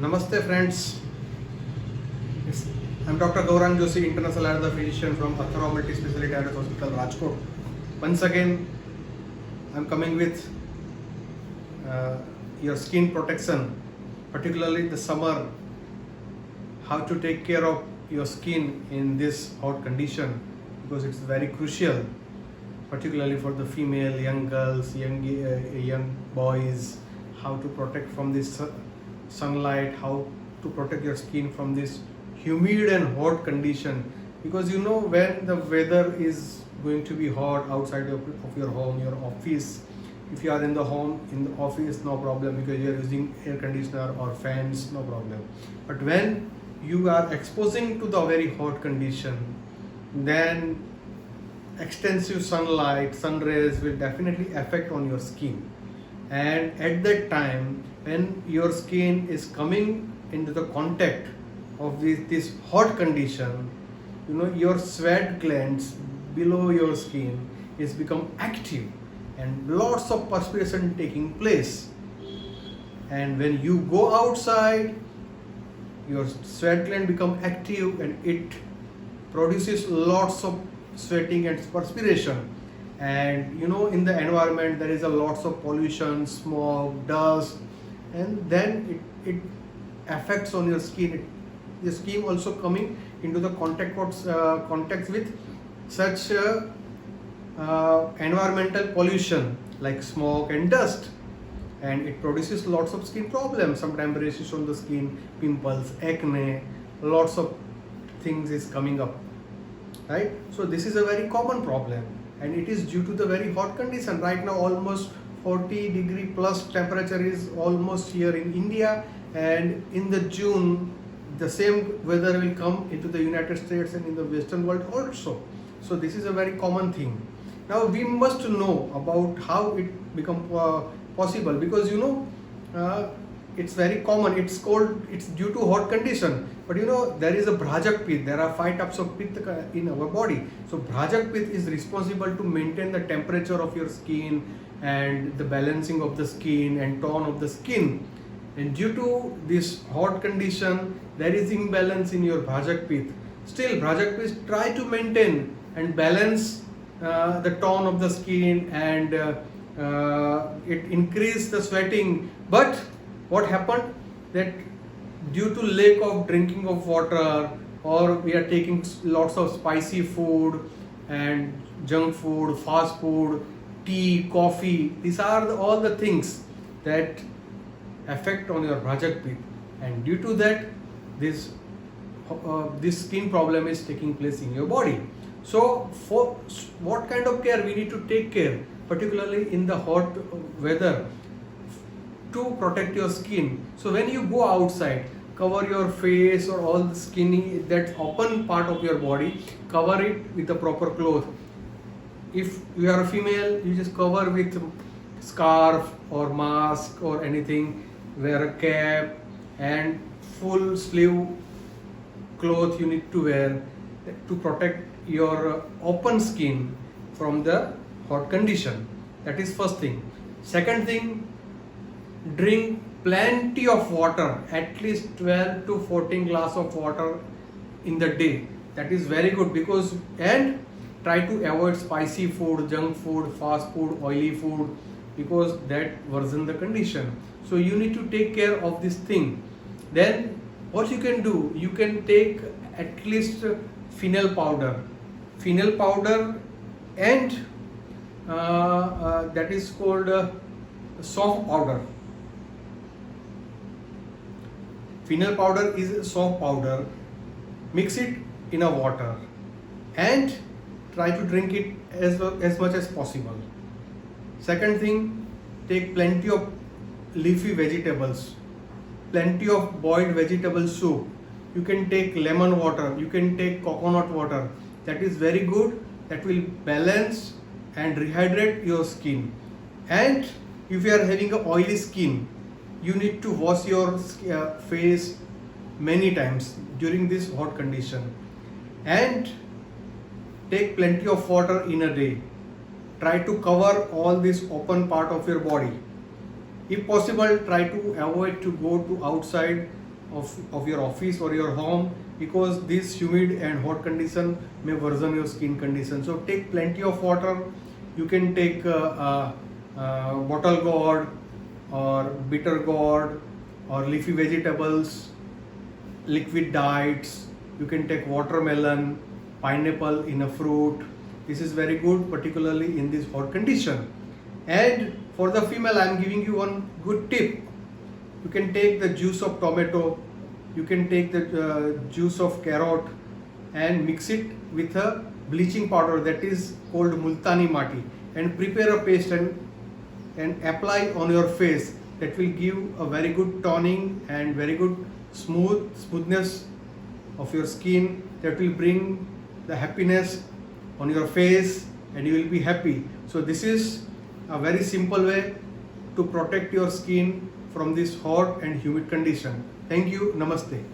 Namaste friends. It's, I'm Dr. Gaurang Joshi, international ayurveda physician from Athara Multi-Speciality Ayurveda Hospital, Rajkot. Once again, I'm coming with your skin protection, particularly the summer, how to take care of your skin in this hot condition, because it's very crucial, particularly for the female, young girls, young boys, how to protect from this sunlight, how to protect your skin from this humid and hot condition. Because you know, when the weather is going to be hot outside of your home, your office, if you are in the home, in the office, no problem, because you are using air conditioner or fans, no problem. But when you are exposing to the very hot condition, then extensive sunlight, sun rays will definitely affect on your skin. And at that time, when your skin is coming into the contact of this hot condition, you know, your sweat glands below your skin is become active and lots of perspiration taking place. And when you go outside, your sweat gland become active and it produces lots of sweating and perspiration. And you know, in the environment there is a lots of pollution, smoke, dust, and then it affects on your skin. The skin also coming into the contact with such environmental pollution like smoke and dust, and it produces lots of skin problems, sometimes rashes on the skin, pimples, acne, lots of things is coming up, right? So this is a very common problem, and it is due to the very hot condition. Right now almost 40-degree plus temperature is almost here in India, and in the June the same weather will come into the United States and in the Western world also. So this is a very common thing. Now we must know about how it become possible, because you know, it's very common. It's due to hot condition. But you know, there is a Bhrajak Pith. There are 5 types of Pith in our body. So Bhrajak Pith is responsible to maintain the temperature of your skin and the balancing of the skin and tone of the skin. And due to this hot condition, there is imbalance in your Bhrajak Pith. Still, Bhrajak Pith try to maintain and balance the tone of the skin, and it increase the sweating. But what happened, that due to lack of drinking of water, or we are taking lots of spicy food and junk food, fast food, tea, coffee, these are all the things that affect on your Bhrajak Pith, and due to that this skin problem is taking place in your body. So for what kind of care we need to take care, particularly in the hot weather, to protect your skin? So when you go outside, cover your face or all the skinny, that open part of your body, cover it with the proper cloth. If you are a female, you just cover with scarf or mask or anything, wear a cap, and full sleeve cloth you need to wear to protect your open skin from the hot condition. That is first thing. Second thing, drink plenty of water, at least 12 to 14 glass of water in the day. That is very good, because, and try to avoid spicy food, junk food, fast food, oily food, because that worsen the condition. So you need to take care of this thing. Then what you can do, you can take at least fennel powder and that is called soft powder. Fennel powder is a soft powder. Mix it in a water and try to drink it as much as possible. Second thing, take plenty of leafy vegetables, plenty of boiled vegetable soup. You can take lemon water, you can take coconut water. That is very good. That will balance and rehydrate your skin. And if you are having a oily skin, you need to wash your face many times during this hot condition, and take plenty of water in a day. Try to cover all this open part of your body. If possible, try to avoid to go to outside of your office or your home, because this humid and hot condition may worsen your skin condition. So take plenty of water. You can take bottle gourd or bitter gourd or leafy vegetables, liquid diets. You can take watermelon, pineapple in a fruit. This is very good, particularly in this hot condition. And for the female, I am giving you one good tip. You can take the juice of tomato, you can take the juice of carrot and mix it with a bleaching powder that is called multani mati, and prepare a paste and apply on your face. That will give a very good toning and very good smoothness of your skin. That will bring the happiness on your face and you will be happy. So this is a very simple way to protect your skin from this hot and humid condition. Thank you. Namaste.